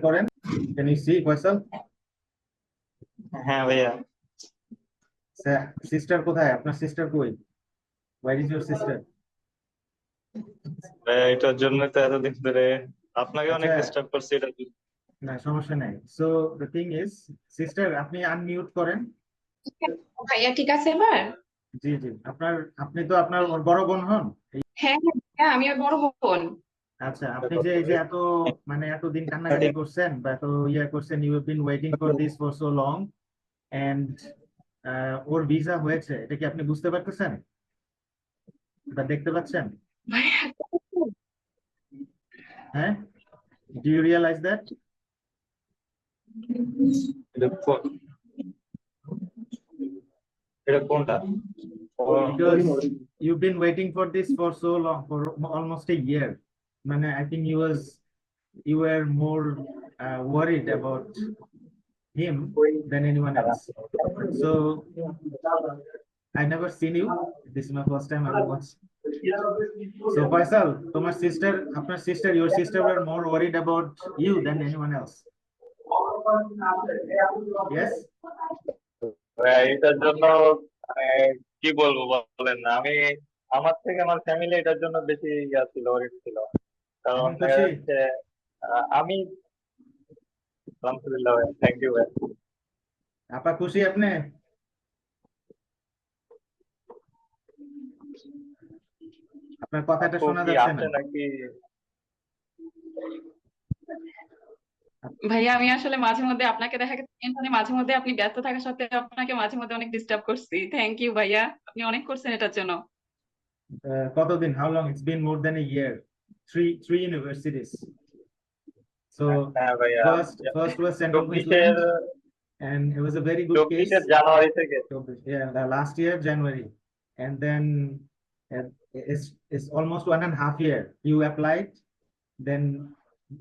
করেন। Can you see Faisal? হ্যাঁ ভাইয়া, সিস্টার কোথায়? আপনার সিস্টার কই? Where is your sister? ভাইয়া এটার জন্য তো এতদিন ধরে আপনাকে অনেক আচ্ছা, ডিস্টার্ব করছি এটার জন্য। না সমস্যা নাই। So the thing is, sister আপনি আনমিউট করেন। ভাইয়া ঠিক আছে এবার? জি জি, আপনি তো আপনার ওর বড় বোন হন। হ্যাঁ হ্যাঁ হ্যাঁ, আমি ওর বড় বোন। আচ্ছা, আপনি যে এই যে এতদিন কান্নাকাটি করছেন বা এত করছেন, you have been waiting for this for so long, and ওর ভিসা হয়েছে, এটা কি আপনি বুঝতে পারতেছেন বা দেখতে পাচ্ছেন? ভাইয়া হ্যাঁ, ডু ইউ রিয়েলাইজ দ্যাট? এটা এটা কোনটা? Because you've been waiting for this for so long, for almost a year. মানে I think you were more worried about him than anyone else. So I never seen you. This is my first time I will watch. So Faisal, your sister were more worried about you than anyone else. Yes? ভাইয়া, এটার জন্য মানে কি বলবো বলেন না, আমার থেকে আমার ফ্যামিলি এটার জন্য বেশি ছিল, ওরিড ছিল। কারণ এখন দেখা খুশি? যাচ্ছে আমি আলহামদুলিল্লাহ ভাই, থ্যাংক ইউ ভাই। আপা খুশি আপনি? আপনার কথাটা আপু শোনা কি যাচ্ছে না। আছে নাকি? ভাইয়া আমি আসলে মাঝে মধ্যে আপনাকে দেখা গেছে টেনশনে মাঝে মধ্যে আপনি ব্যস্ত থাকা সত্ত্বেও আপনাকে মাঝে মধ্যে অনেক ডিস্টার্ব করছি। থ্যাংক ইউ ভাইয়া, আপনি অনেক করছেন এটার জন্য। কতদিন? How long? It's been more than a year. Three universities. So হ্যাঁ ভাইয়া, first was Central 24-এর Queensland, and it was a very good case. জানুয়ারি থেকে। Yeah, last year January, and then uh, it's almost 1.5 year. You applied, then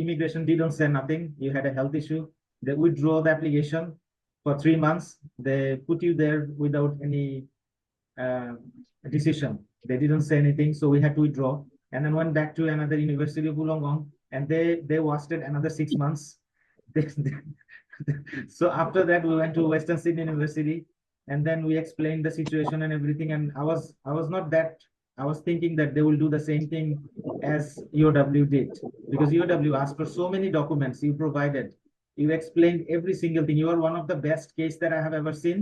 immigration didn't say nothing. You had a health issue. They withdraw the application for 3 months. They put you there without any uh, decision. They didn't say anything, so we had to withdraw, and then went back to another university of Wollongong, and they wasted another 6 months. So after that, we went to Western Sydney University, and then we explained the situation and everything. And I was not that. I was thinking that they will do the same thing as UW did, because UW asked for so many documents. You provided, you explained every single thing. You are one of the best case that I have ever seen,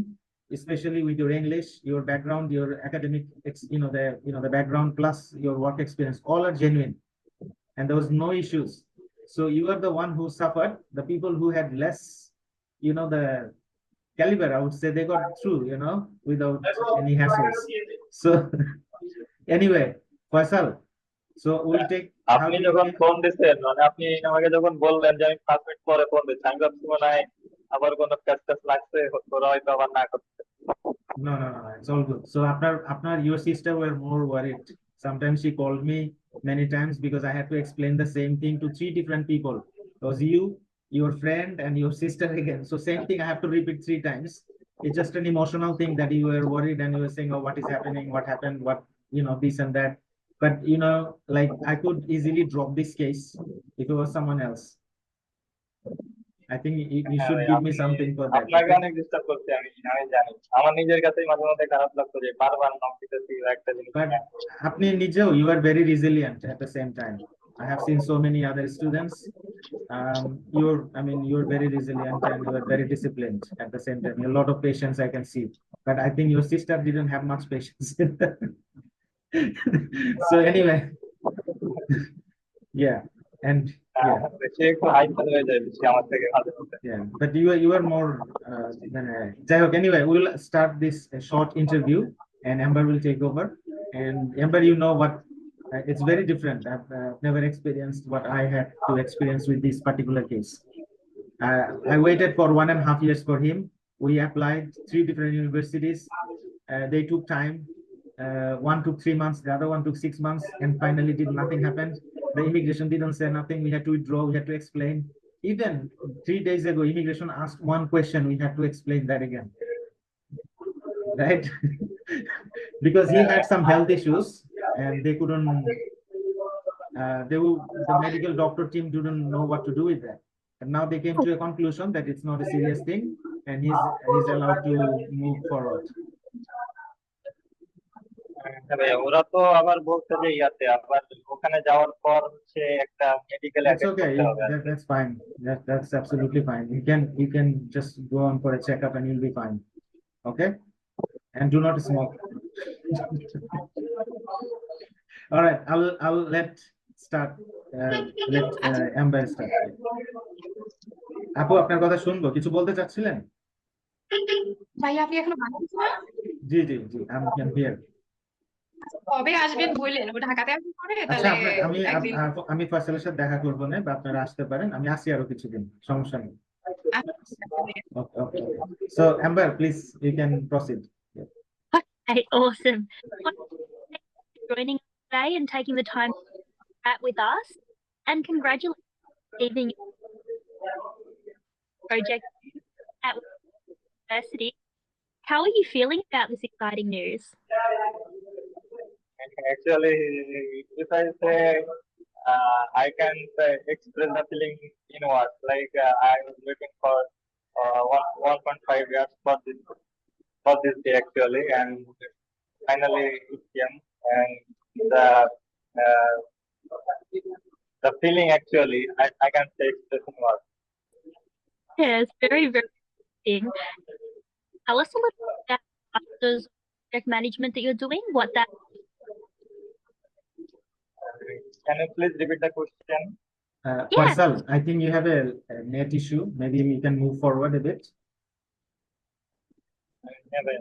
especially with your English, your background, your academic, the background plus your work experience, all are genuine, and there was no issues. So you are the one who suffered. The people who had less, the caliber, I would say, they got through, without any hassles. So anyway, Faisal, so we'll take how আপনি do যখন you phone দিচ্ছেন, মানে আপনি আমাকে যখন বললেন যে আমি 5 মিনিট পরে ফোন দিচ্ছি, আমি ভাবছি মনে হয় আবার কোনো কাজ টাজ লাগছে, ওরা হয়তো আবার না করতে। No, it's all good. So after your sister were more worried. Sometimes she called me many times because I had to explain the same thing to three different people. It was you, your friend, and your sister again. So same thing I have to repeat 3 times. It's just an emotional thing that you were worried and you were saying, oh, what is happening? What happened? What, this and that. But like I could easily drop this case if it was someone else. I think you হ্যাঁ should ভাই, give me something for that. আপনাকে Okay? অনেক disturb করছি, আমি জানি। আমার নিজের কাছেই মাঝে মধ্যে খারাপ লাগতো যে বারবার নক দিতেছি একটা জিনিস But নিয়ে। আপনি নিজেও, you are very resilient at the same time. I have seen so many other students. You're very resilient and you are very disciplined at the same time. A lot of patience I can see. But I think your sister didn't have much patience. So anyway, yeah. And yeah, সে একটু hyper হয়ে যায় বেশি আমার থেকে মাঝে মধ্যে। yeah. But you are more যাই হোক, anyway, we'll start this short interview and Amber will take over. And Amber, what it's very different. I've never experienced what I had to experience with this particular case. I waited for 1.5 years for him. We applied 3 different universities. They took time. One took 3 months, the other one took 6 months, and finally nothing happened. The immigration didn't say nothing. We had to withdraw, we had to explain. Even 3 days ago, immigration asked one question, we had to explain that again. Right? Because he had some health issues and they couldn't, the medical doctor team didn't know what to do with that. And now they came to a conclusion that it's not a serious thing, and he's allowed to move forward. হ্যাঁ ভাইয়া, ওরা তো আবার বলছে যে ইয়াতে আবার ওখানে যাওয়ার পর হচ্ছে একটা মেডিকেল That's অ্যাটেন্ড okay. করতে হবে আর কি। That's fine. That's absolutely fine. You can just go on for a checkup and you'll be fine. Okay? And do not smoke. All right. I'll let start. Let Amber start. আপু আপনার কথা শুনবো, কিছু বলতে চাচ্ছিলেন? ভাইয়া আপনি এখনো বাংলাদেশে না? জি জি জি, I'm here. কবে আসবেন বললেন, ও ঢাকাতে আসবেন পরে, আচ্ছা তাহলে একদিন। আমি ফয়সালের সাথে দেখা করবো না, বা আপনারা আসতে পারেন, আমি আসি আরো কিছুদিন, সমস্যা নেই। Okay, okay. So Amber, please, you can proceed. Okay, awesome. Thank you for joining us today and taking the time to chat with us. And congratulations on achieving your project at university. How are you feeling about this exciting news? Actually, if I say I can express the feeling in words, like I was waiting for 1.5 years for this day actually, and finally it came, and the uh, the feeling actually I can say express in words. Yes, very, very interesting. Tell us a little bit about the Masters of Project Management that you're doing, what that Can you please repeat the question? Yeah. Faisal, I think you have a net issue. Maybe we can move forward a bit. হ্যাঁ ভাই,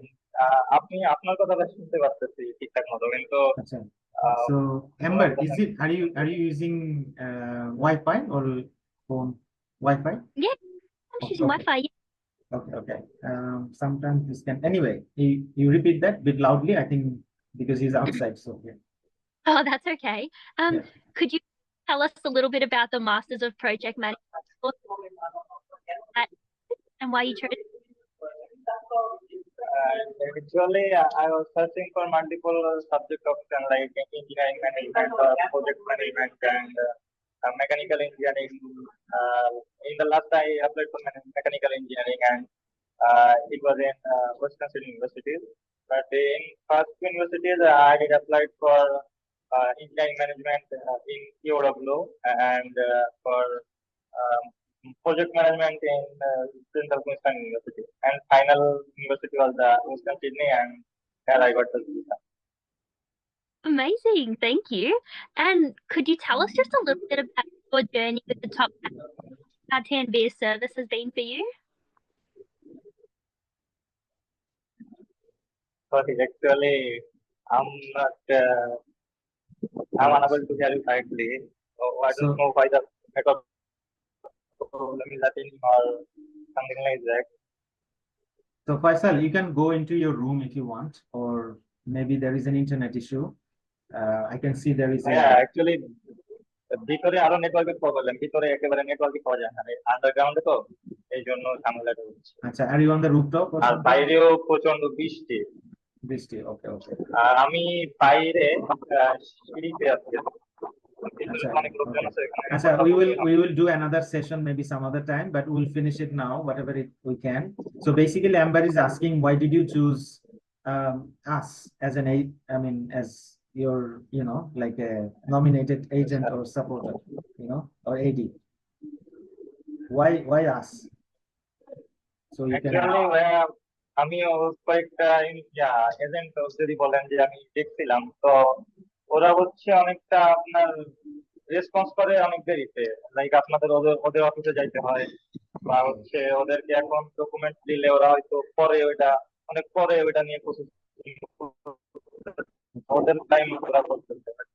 আপনি আপনার কথাটা শুনতে পারতেছি ঠিকঠাক মতো, কিন্তু Acha. Ah, So Amber, are you using Wi-Fi or phone? Wi-Fi? Yeah, I'm Okay, using okay. Wi-Fi. Okay. Sometimes this can. Anyway, you repeat that bit loudly. I think because he's outside. So yeah. Oh, that's okay. Yeah. Could you tell us a little bit about the Masters of Project Management course and why you chose? Actually, I was searching for multiple subject options like engineering management, project management, and mechanical engineering. In the last, I applied for mechanical engineering, and it was in Wisconsin University. But in first universities, I did applied for engineering management in UW and for um, project management in Central Queensland University. And final university was the Western Sydney, and there I got the visa. Amazing, thank you. And could you tell us just a little bit about your journey with the top how Tanveer service has been for you? Sorry, actually, I'm not. I'm unable to hear you correctly. So I don't know why the network problem is happening or something like that. So Faisal, you can go into your room if you want, or maybe there is an internet issue. I can see there is Yeah, actually, ভিতরে আরো নেটওয়ার্কের problem, ভিতরে একেবারে নেটওয়ার্কই পাওয়া যায় না, আন্ডারগ্রাউন্ডে তো এই জন্য ঝামেলাটা হচ্ছে। আচ্ছা, are you on the rooftop or R something? বাইরেও প্রচন্ড বৃষ্টি। বৃষ্টি, okay. আর আমি বাইরে সিঁড়িতে আছি। Acha, we will do another session maybe some other time, but we'll finish it now, whatever we can. So basically, Amber is asking, why did you choose us as as your, like a nominated agent or supporter, or AD? Why us? So you can. আমিও কয়েকটা agent যদি বলেন যে আমি দেখছিলাম, তো ওরা হচ্ছে অনেকটা আপনার রেসপন্স করে অনেক দেরিতে, লাইক আপনাদের ওদের অফিসে যাইতে হয়, বা হচ্ছে ওদেরকে এখন ডকুমেন্ট দিলে ওরা হয়তো অনেক পরে ওইটা নিয়ে প্রসেস, ওদের টাইম ওরা করতে পারে।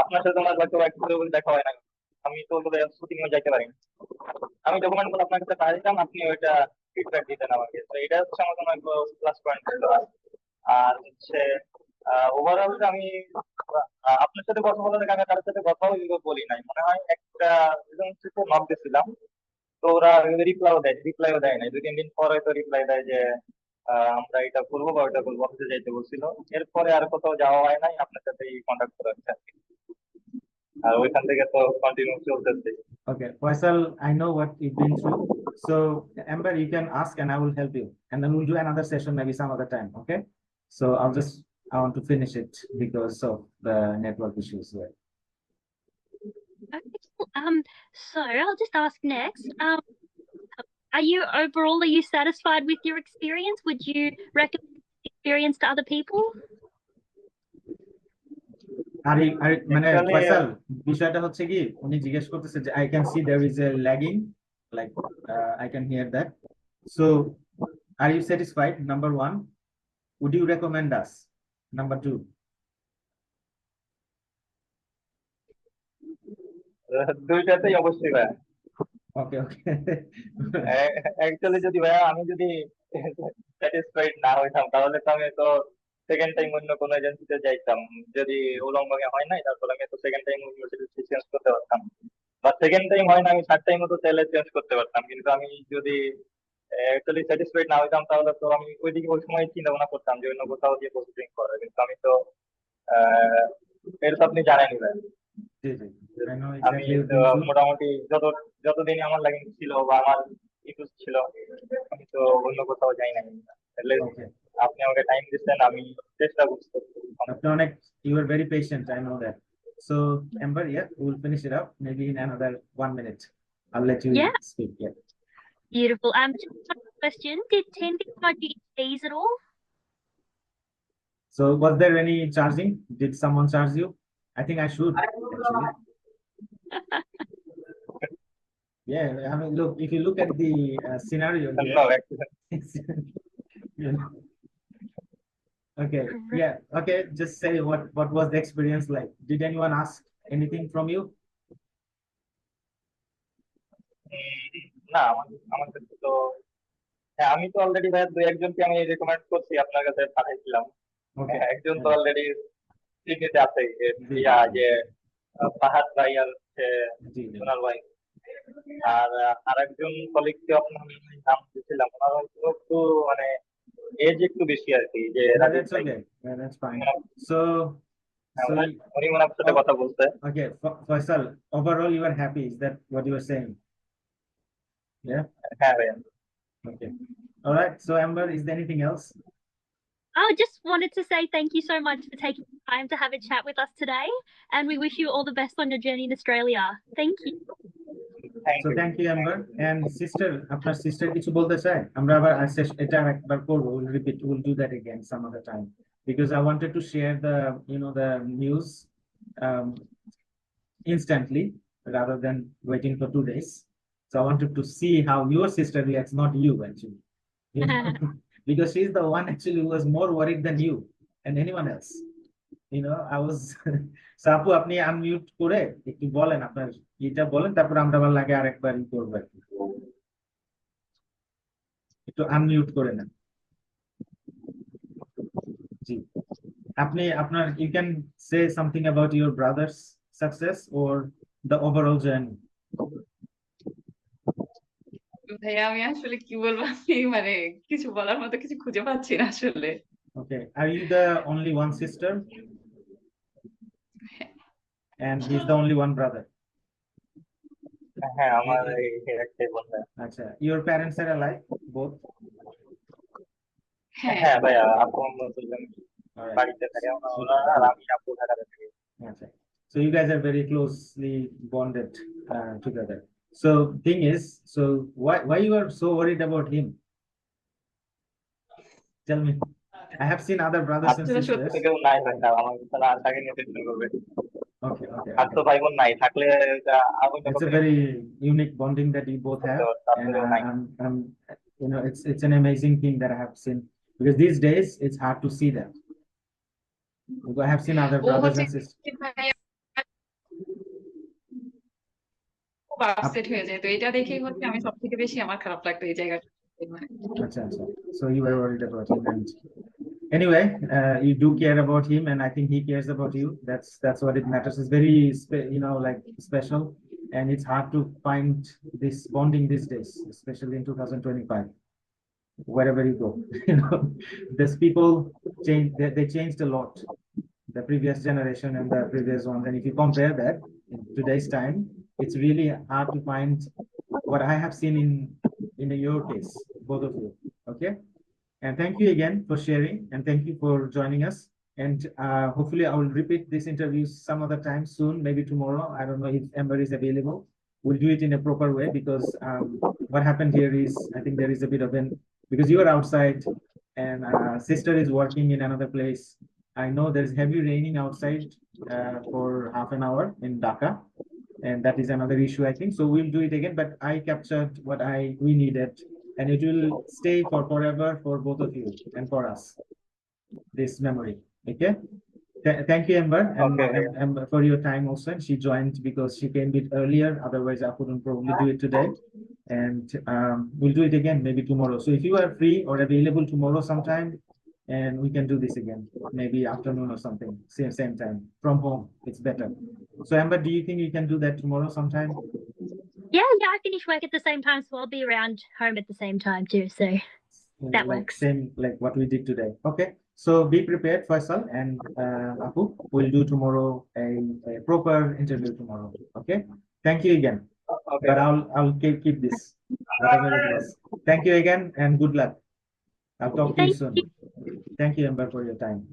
আপনার সাথে আমার হয়তো একটু দেখা হয় না, আমি তো শুটিং এ যাইতে পারি, আমি ডকুমেন্ট গুলো আপনার কাছে পাঠিয়ে দিতাম, আপনি ওইটা ফিডব্যাক দিতেন আমাকে, তো এটা হচ্ছে আমার জন্য প্লাস পয়েন্ট। আর হচ্ছে ওভারঅল আমি আপনার সাথে কথা বলার আগে কারোর সাথে কথাও বলি নাই, মনে হয় একটা এজেন্সিতে নক দিয়েছিলাম, তো ওরা রিপ্লাইও দেয় নাই, 2-3 দিন পরে তো রিপ্লাই দেয় যে আমরা এটা করবো বা ওইটা করবো, অফিসে যাইতে বলছিল। এরপরে আর কোথাও যাওয়া হয় নাই, আপনার সাথে কন্ট্যাক্ট করা হচ্ছে। আর ওইখান থেকে তো কন্টিনিউ চলতেছে। Okay, Faisal, I know what you've been through. So, Amber, you can ask and I will help you. And then we'll do another session maybe some other time, okay? So I want to finish it because of the network issues here. Okay, cool. So I'll just ask next. Are you satisfied with your experience? Would you recommend the experience to other people? মানে Actually, Faisal, বিষয়টা হচ্ছে কি উনি জিজ্ঞেস করতেছে যে I can see there is a lagging, like I can hear that. So are you satisfied? Number one, would you recommend us? Number two. দুইটাতেই অবশ্যই ভাইয়া। Okay, okay. অ্যাকচুয়ালি যদি ভাইয়া আমি যদি স্যাটিসফাইড না হইতাম তাহলে তো আমি তো সেকেন্ড টাইম অন্য কোনো এজেন্সিতে যাইতাম। যদি উলঙ্গে হয় নাই তারপরে আমি তো সেকেন্ড টাইম ইউনিভার্সিটি চেঞ্জ করতে পারতাম, বা সেকেন্ড টাইম হয় না আমি থার্ড টাইমও তো চাইলে চেঞ্জ করতে পারতাম। কিন্তু আমি যদি অ্যাকচুয়ালি স্যাটিসফাইড না হইতাম তাহলে তো আমি ওইদিকে ওই সময় চিন্তা ভাবনা করতাম যে অন্য কোথাও দিয়ে প্রসেসিং করার। কিন্তু আমি তো আহ এটা তো আপনি জানেনই ভাই। জি, জি, I know আমি exactly what তো you've been through. মোটামুটি যতদিন আমার লাগিং ছিল বা আমার ইস্যুস ছিল আমি তো অন্য কোথাও যাই নাই। তাহলে Okay. আপনি আমাকে টাইম দিচ্ছেন, আমি চেষ্টা করছি। You are very patient, I know that. So Amber, yeah, we'll finish it up maybe in another 1 minute. I'll let you Yeah. speak. Yeah. Beautiful. Just one question. Did 10 charge you fees at all? So was there any charging? Did someone charge you? I think I should actually. Yeah, I mean, look, if you look at the scenario here, No, you know. Okay, yeah, okay, just say what was the experience like? Did anyone ask anything from you? না আমার কাছে তো হ্যাঁ, আমি তো already ভাই দুই একজনকে আমি রেকমেন্ড করছি, আপনার কাছে পাঠাইছিলাম। Okay. একজন তো অলরেডি সিটিতে আছে, জি, ইয়া জি। যে ফাহাদ ভাই আর হচ্ছে জি, জি। সোনাল ভাই। আর আরেকজন কলিগকে আপনার নাম দিয়েছিলাম, ওনার হয়তো একটু মানে এজ একটু বেশি আর কি, যে Yeah, রাজীব that's ভাই। okay. Yeah, that's fine. So, হ্যাঁ, so উনি ওনার সাথে কথা বলছে। okay, Faisal, overall you are happy, is that what you are saying? Yeah, হ্যাঁ ভাইয়া। okay. All right, so Amber, is there anything else? I just wanted to say thank you so much for taking the time to have a chat with us today, and we wish you all the best on your journey in Australia. Thank you. So thank you, Amber. And sister, আপনার sister কিছু বলতে চায়? আমরা আবার এটা একবার করব, we'll repeat, we'll do that again some other time, because I wanted to share the the news instantly rather than waiting for 2 days. So I wanted to see how your sister reacts, not you actually. You know? Because she's the one actually who was more worried than you and anyone else. I was so আপু আপনি unmute করে একটু বলেন, আপনার এটা বলেন, তারপর আমরা আবার লাগে আরেকবার করবো আর কি। একটু আনমিউট করে নেন। জি, আপনি আপনার you can say something about your brother's success or the overall journey. ভাইয়া আমি আসলে কি বলবো, আমি মানে কিছু বলার মতো কিছু খুঁজে পাচ্ছি না আসলে। Okay, are you the only one sister and he's the only one brother? হ্যাঁ, আমার এই একটাই বন্ধু। আচ্ছা, your parents are alive both? হ্যাঁ হ্যাঁ ভাইয়া, আপু বলছিলেন All right. বাড়িতে থাকে ওরা, আর আমি আপু ঢাকাতে থাকি। Okay. So you guys are very closely bonded together. So thing is, so why you are so worried about him? Tell me. I have seen other brothers and আসলে sisters. সত্যি কেউ নাই ভাইয়া, আমার তারা তাকে নিয়ে টেনশন করবে। Okay, okay, আর তো okay. ভাই বোন নাই, থাকলে এটা আগুন It's a very unique bonding that you both have, and I'm it's an amazing thing that I have seen, because these days it's hard to see that. I have seen other O brothers হচ্ছে and sisters. ভাইয়া খুব upset হয়ে যায়, তো এটা দেখেই হচ্ছে আমি সব থেকে বেশি আমার খারাপ লাগতো এই জায়গাটা। Acha. So you were worried about him, and anyway, you do care about him, and I think he cares about you. That's what it matters. It's very like special, and it's hard to find this bonding these days, especially in 2025. Wherever you go, these people change. They changed a lot, the previous generation and the previous ones, and if you compare that, in today's time, it's really hard to find what I have seen in your case, both of you. Okay. And thank you again for sharing, and thank you for joining us. And hopefully I will repeat this interview some other time soon, maybe tomorrow. I don't know if Amber is available. We'll do it in a proper way, because what happened here is, I think there is a bit of because you are outside and sister is working in another place. I know there's heavy raining outside for half an hour in Dhaka, and that is another issue, I think. So we'll do it again, but I captured what we needed, and it will stay for forever for both of you and for us, this memory. Okay. Thank you, Amber, and Okay. Amber, for your time also. And she joined because she came a bit earlier. Otherwise, I couldn't probably do it today. And we'll do it again maybe tomorrow. So if you are free or available tomorrow sometime, and we can do this again, maybe afternoon or something, same time from home. It's better. So Amber, do you think you can do that tomorrow sometime? Yeah, I finish work at the same time, so I'll be around home at the same time too. So that Like works. same like what we did today. Okay. So be prepared, Faisal and Apu. We'll do tomorrow a proper interview tomorrow. Okay. Thank you again. Okay. But I'll keep this, whatever it was. Thank you again and good luck. I'll talk to you Thank soon. Thank you, Amber, for your time.